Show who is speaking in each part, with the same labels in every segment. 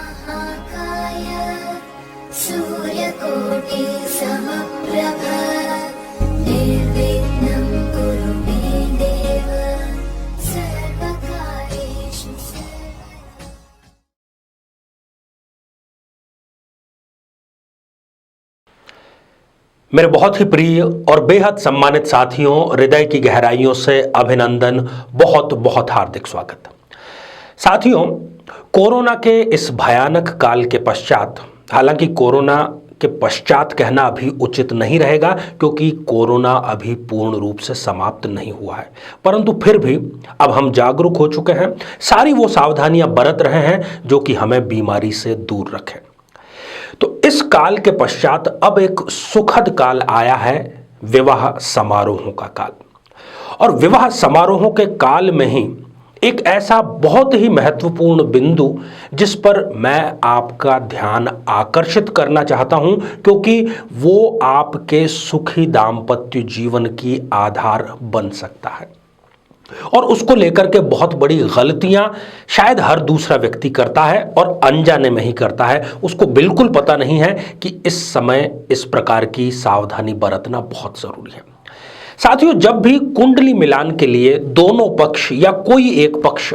Speaker 1: महाकाय सूर्यकोटि समप्रभ निर्विघ्नं कुरु मे देव सर्वकार्येषु सर्वदा।
Speaker 2: मेरे बहुत ही प्रिय और बेहद सम्मानित साथियों, हृदय की गहराइयों से अभिनंदन, बहुत बहुत हार्दिक स्वागत। साथियों, कोरोना के इस भयानक काल के पश्चात, हालांकि कोरोना के पश्चात कहना अभी उचित नहीं रहेगा क्योंकि कोरोना अभी पूर्ण रूप से समाप्त नहीं हुआ है, परंतु फिर भी अब हम जागरूक हो चुके हैं, सारी वो सावधानियां बरत रहे हैं जो कि हमें बीमारी से दूर रखें। तो इस काल के पश्चात अब एक सुखद काल आया है, विवाह समारोहों का काल। और विवाह समारोहों के काल में ही एक ऐसा बहुत ही महत्वपूर्ण बिंदु जिस पर मैं आपका ध्यान आकर्षित करना चाहता हूं, क्योंकि वो आपके सुखी दाम्पत्य जीवन की आधार बन सकता है। और उसको लेकर के बहुत बड़ी गलतियां शायद हर दूसरा व्यक्ति करता है और अनजाने में ही करता है, उसको बिल्कुल पता नहीं है कि इस समय इस प्रकार की सावधानी बरतना बहुत जरूरी है। साथियों, जब भी कुंडली मिलान के लिए दोनों पक्ष या कोई एक पक्ष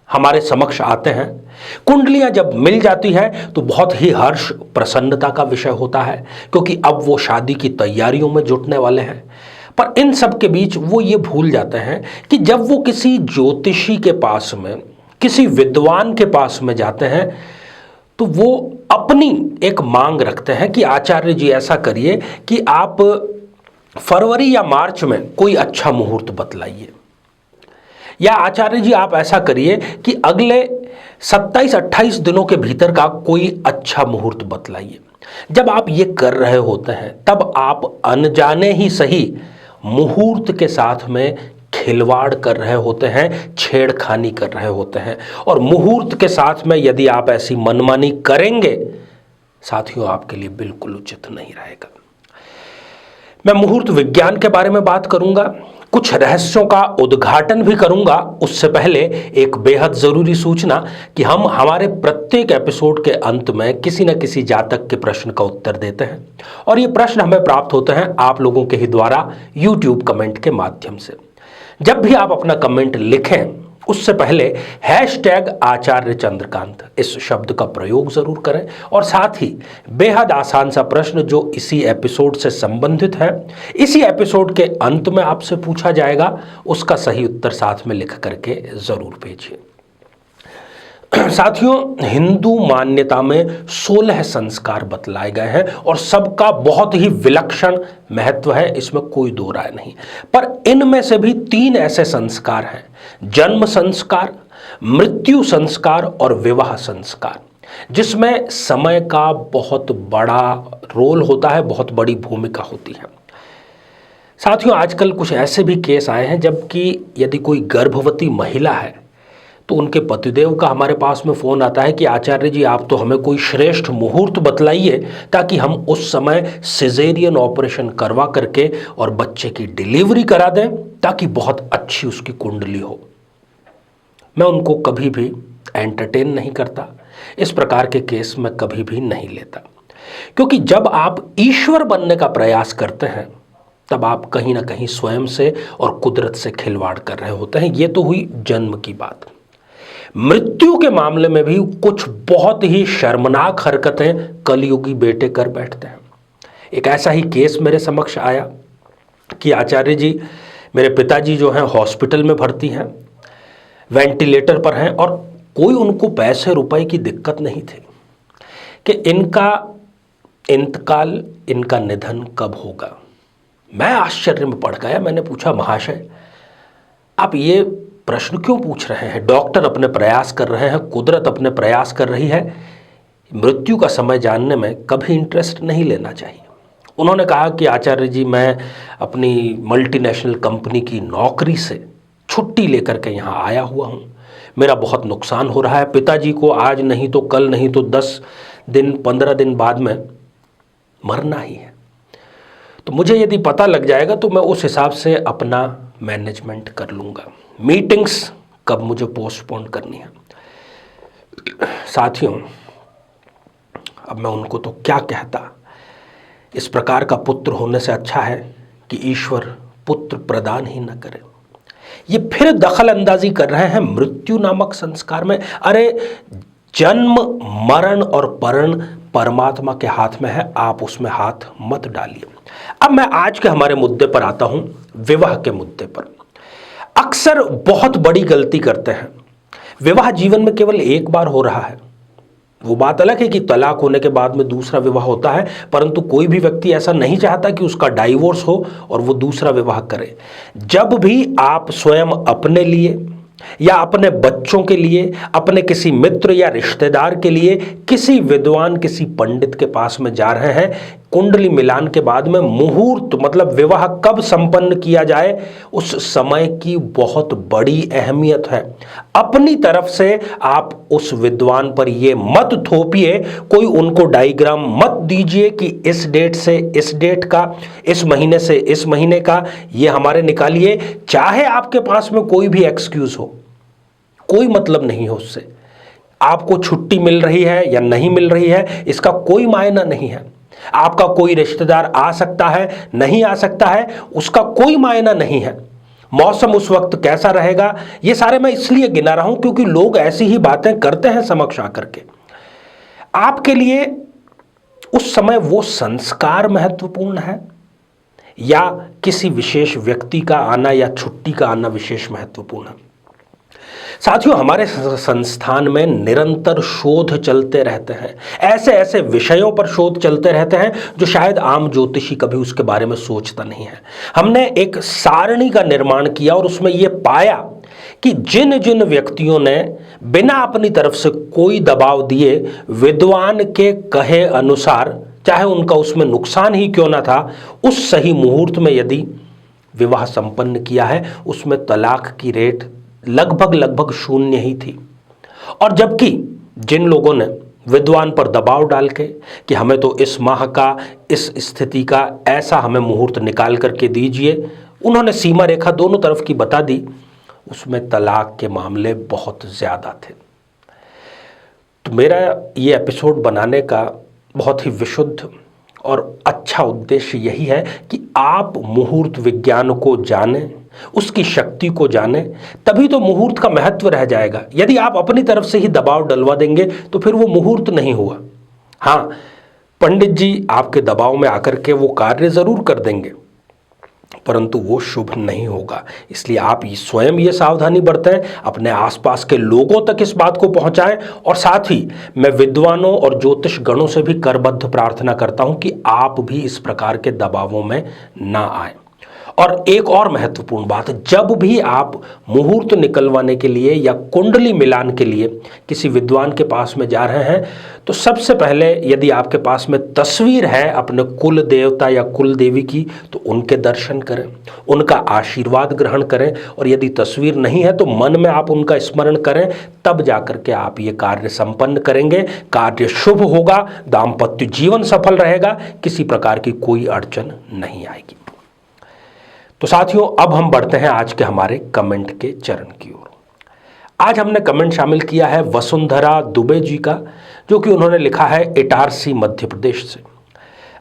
Speaker 2: हमारे समक्ष आते हैं, कुंडलियां जब मिल जाती है तो बहुत ही हर्ष प्रसन्नता का विषय होता है, क्योंकि अब वो शादी की तैयारियों में जुटने वाले हैं। पर इन सब के बीच वो ये भूल जाते हैं कि जब वो किसी ज्योतिषी के पास में, किसी विद्वान के पास में जाते हैं तो वो अपनी एक मांग रखते हैं कि आचार्य जी ऐसा करिए कि आप फरवरी या मार्च में कोई अच्छा मुहूर्त बतलाइए, या आचार्य जी आप ऐसा करिए कि अगले 27-28 दिनों के भीतर का कोई अच्छा मुहूर्त बतलाइए। जब आप ये कर रहे होते हैं तब आप अनजाने ही सही मुहूर्त के साथ में खिलवाड़ कर रहे होते हैं, छेड़खानी कर रहे होते हैं। और मुहूर्त के साथ में यदि आप ऐसी मनमानी करेंगे, साथियों, आपके लिए बिल्कुल उचित नहीं रहेगा। मैं मुहूर्त विज्ञान के बारे में बात करूंगा, कुछ रहस्यों का उद्घाटन भी करूंगा। उससे पहले एक बेहद जरूरी सूचना कि हम हमारे प्रत्येक एपिसोड के अंत में किसी न किसी जातक के प्रश्न का उत्तर देते हैं, और ये प्रश्न हमें प्राप्त होते हैं आप लोगों के ही द्वारा YouTube कमेंट के माध्यम से। जब भी आप अपना कमेंट लिखें, उससे पहले #आचार्य चंद्रकांत इस शब्द का प्रयोग जरूर करें, और साथ ही बेहद आसान सा प्रश्न जो इसी एपिसोड से संबंधित है, इसी एपिसोड के अंत में आपसे पूछा जाएगा, उसका सही उत्तर साथ में लिख करके जरूर भेजिए। साथियों, हिंदू मान्यता में 16 संस्कार बतलाए गए हैं और सबका बहुत ही विलक्षण महत्व है, इसमें कोई दो राय नहीं। पर इनमें से भी 3 ऐसे संस्कार हैं, जन्म संस्कार, मृत्यु संस्कार और विवाह संस्कार, जिसमें समय का बहुत बड़ा रोल होता है, बहुत बड़ी भूमिका होती है। साथियों, आजकल कुछ ऐसे भी केस आए हैं जबकि यदि कोई गर्भवती महिला है तो उनके पतिदेव का हमारे पास में फ़ोन आता है कि आचार्य जी आप तो हमें कोई श्रेष्ठ मुहूर्त बतलाइए ताकि हम उस समय सिजेरियन ऑपरेशन करवा करके और बच्चे की डिलीवरी करा दें, ताकि बहुत अच्छी उसकी कुंडली हो। मैं उनको कभी भी एंटरटेन नहीं करता, इस प्रकार के केस में कभी भी नहीं लेता, क्योंकि जब आप ईश्वर बनने का प्रयास करते हैं तब आप कहीं ना कहीं स्वयं से और कुदरत से खिलवाड़ कर रहे होते हैं। ये तो हुई जन्म की बात। मृत्यु के मामले में भी कुछ बहुत ही शर्मनाक हरकतें कलयुगी बेटे कर बैठते हैं। एक ऐसा ही केस मेरे समक्ष आया कि आचार्य जी, मेरे पिताजी जो हैं हॉस्पिटल में भर्ती हैं, वेंटिलेटर पर हैं, और कोई उनको पैसे रुपए की दिक्कत नहीं थी कि इनका इंतकाल, इनका निधन कब होगा। मैं आश्चर्य में पड़ गया। मैंने पूछा, महाशय आप ये प्रश्न क्यों पूछ रहे हैं? डॉक्टर अपने प्रयास कर रहे हैं, कुदरत अपने प्रयास कर रही है, मृत्यु का समय जानने में कभी इंटरेस्ट नहीं लेना चाहिए। उन्होंने कहा कि आचार्य जी, मैं अपनी मल्टीनेशनल कंपनी की नौकरी से छुट्टी लेकर के यहाँ आया हुआ हूँ, मेरा बहुत नुकसान हो रहा है, पिताजी को आज नहीं तो कल नहीं तो 10 दिन 15 दिन बाद में मरना ही है, तो मुझे यदि पता लग जाएगा तो मैं उस हिसाब से अपना मैनेजमेंट कर लूँगा, मीटिंग्स कब मुझे पोस्टपोन करनी है। साथियों, अब मैं उनको तो क्या कहता। इस प्रकार का पुत्र होने से अच्छा है कि ईश्वर पुत्र प्रदान ही न करे। ये फिर दखल अंदाजी कर रहे हैं मृत्यु नामक संस्कार में। अरे जन्म मरण और परण परमात्मा के हाथ में है, आप उसमें हाथ मत डालिए। अब मैं आज के हमारे मुद्दे पर आता हूं, विवाह के मुद्दे पर। अक्सर बहुत बड़ी गलती करते हैं। विवाह जीवन में केवल एक बार हो रहा है। वो बात अलग है कि तलाक होने के बाद में दूसरा विवाह होता है, परंतु कोई भी व्यक्ति ऐसा नहीं चाहता कि उसका डाइवोर्स हो और वो दूसरा विवाह करे। जब भी आप स्वयं अपने लिए या अपने बच्चों के लिए, अपने किसी मित्र या रिश्तेदार के लिए किसी विद्वान, किसी पंडित के पास में जा रहे हैं, कुंडली मिलान के बाद में मुहूर्त मतलब विवाह कब संपन्न किया जाए, उस समय की बहुत बड़ी अहमियत है। अपनी तरफ से आप उस विद्वान पर ये मत थोपिए, कोई उनको डायग्राम मत दीजिए कि इस डेट से इस डेट का, इस महीने से इस महीने का ये हमारे निकालिए। चाहे आपके पास में कोई भी एक्सक्यूज हो, कोई मतलब नहीं है उससे। आपको छुट्टी मिल रही है या नहीं मिल रही है, इसका कोई मायना नहीं है। आपका कोई रिश्तेदार आ सकता है, नहीं आ सकता है, उसका कोई मायना नहीं है। मौसम उस वक्त कैसा रहेगा, ये सारे मैं इसलिए गिना रहा हूं क्योंकि लोग ऐसी ही बातें करते हैं समक्ष आकर के। आपके लिए उस समय वो संस्कार महत्वपूर्ण है या किसी विशेष व्यक्ति का आना या छुट्टी का आना विशेष महत्वपूर्ण है। साथियों, हमारे संस्थान में निरंतर शोध चलते रहते हैं। ऐसे ऐसे विषयों पर शोध चलते रहते हैं जो शायद आम ज्योतिषी कभी उसके बारे में सोचता नहीं है। हमने एक सारणी का निर्माण किया और उसमें यह पाया कि जिन जिन व्यक्तियों ने बिना अपनी तरफ से कोई दबाव दिए विद्वान के कहे अनुसार, चाहे उनका उसमें नुकसान ही क्यों ना था, उस सही मुहूर्त में यदि विवाह संपन्न किया है, उसमें तलाक की रेट लगभग शून्य ही थी। और जबकि जिन लोगों ने विद्वान पर दबाव डाल के कि हमें तो इस माह का, इस स्थिति का ऐसा हमें मुहूर्त निकाल करके दीजिए, उन्होंने सीमा रेखा दोनों तरफ की बता दी, उसमें तलाक के मामले बहुत ज़्यादा थे। तो मेरा ये एपिसोड बनाने का बहुत ही विशुद्ध और अच्छा उद्देश्य यही है कि आप मुहूर्त विज्ञान को जानें, उसकी शक्ति को जानें, तभी तो मुहूर्त का महत्व रह जाएगा। यदि आप अपनी तरफ से ही दबाव डलवा देंगे तो फिर वो मुहूर्त नहीं हुआ। हाँ, पंडित जी आपके दबाव में आकर के वो कार्य जरूर कर देंगे, परंतु वो शुभ नहीं होगा। इसलिए आप स्वयं ये सावधानी बरतें, अपने आसपास के लोगों तक इस बात को पहुंचाएं। और साथ ही मैं विद्वानों और ज्योतिष गणों से भी करबद्ध प्रार्थना करता हूं कि आप भी इस प्रकार के दबावों में ना आएं। और एक और महत्वपूर्ण बात, जब भी आप मुहूर्त निकलवाने के लिए या कुंडली मिलान के लिए किसी विद्वान के पास में जा रहे हैं, तो सबसे पहले यदि आपके पास में तस्वीर है अपने कुल देवता या कुल देवी की, तो उनके दर्शन करें, उनका आशीर्वाद ग्रहण करें। और यदि तस्वीर नहीं है तो मन में आप उनका स्मरण करें, तब जाकर के आप ये कार्य संपन्न करेंगे। कार्य शुभ होगा, दाम्पत्य जीवन सफल रहेगा, किसी प्रकार की कोई अड़चन नहीं आएगी। तो साथियों, अब हम बढ़ते हैं आज के हमारे कमेंट के चरण की ओर। आज हमने कमेंट शामिल किया है वसुंधरा दुबे जी का, जो कि उन्होंने लिखा है इटारसी मध्य प्रदेश से।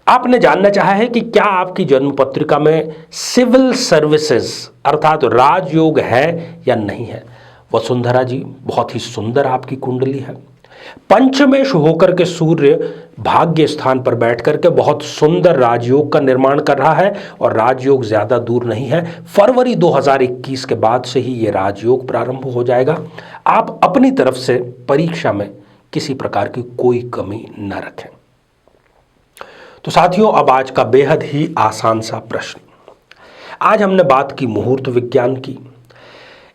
Speaker 2: आपने जानना चाहा है कि क्या आपकी जन्म पत्रिका में सिविल सर्विसेज अर्थात राजयोग है या नहीं है। वसुंधरा जी, बहुत ही सुंदर आपकी कुंडली है। पंचमेश होकर के सूर्य भाग्य स्थान पर बैठ करके बहुत सुंदर राजयोग का निर्माण कर रहा है और राजयोग ज्यादा दूर नहीं है। फरवरी 2021 के बाद से ही ये राजयोग प्रारंभ हो जाएगा। आप अपनी तरफ से परीक्षा में किसी प्रकार की कोई कमी न रखें। तो साथियों, अब आज का बेहद ही आसान सा प्रश्न। आज हमने बात की मुहूर्त विज्ञान की।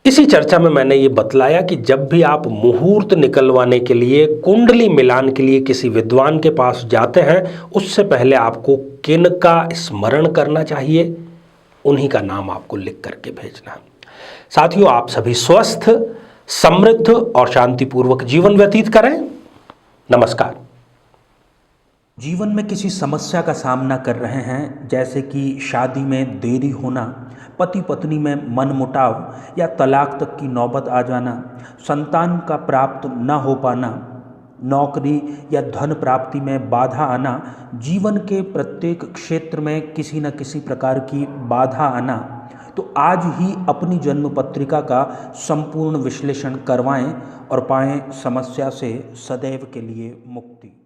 Speaker 2: इसी चर्चा में मैंने ये बतलाया कि जब भी आप मुहूर्त निकलवाने के लिए, कुंडली मिलान के लिए किसी विद्वान के पास जाते हैं, उससे पहले आपको किन का स्मरण करना चाहिए, उन्हीं का नाम आपको लिख करके भेजना है। साथियों, आप सभी स्वस्थ, समृद्ध और शांतिपूर्वक जीवन व्यतीत करें। नमस्कार।
Speaker 3: जीवन में किसी समस्या का सामना कर रहे हैं, जैसे कि शादी में देरी होना, पति पत्नी में मनमुटाव या तलाक तक की नौबत आ जाना, संतान का प्राप्त न हो पाना, नौकरी या धन प्राप्ति में बाधा आना, जीवन के प्रत्येक क्षेत्र में किसी न किसी प्रकार की बाधा आना, तो आज ही अपनी जन्म पत्रिका का संपूर्ण विश्लेषण करवाएं और पाएं समस्या से सदैव के लिए मुक्ति।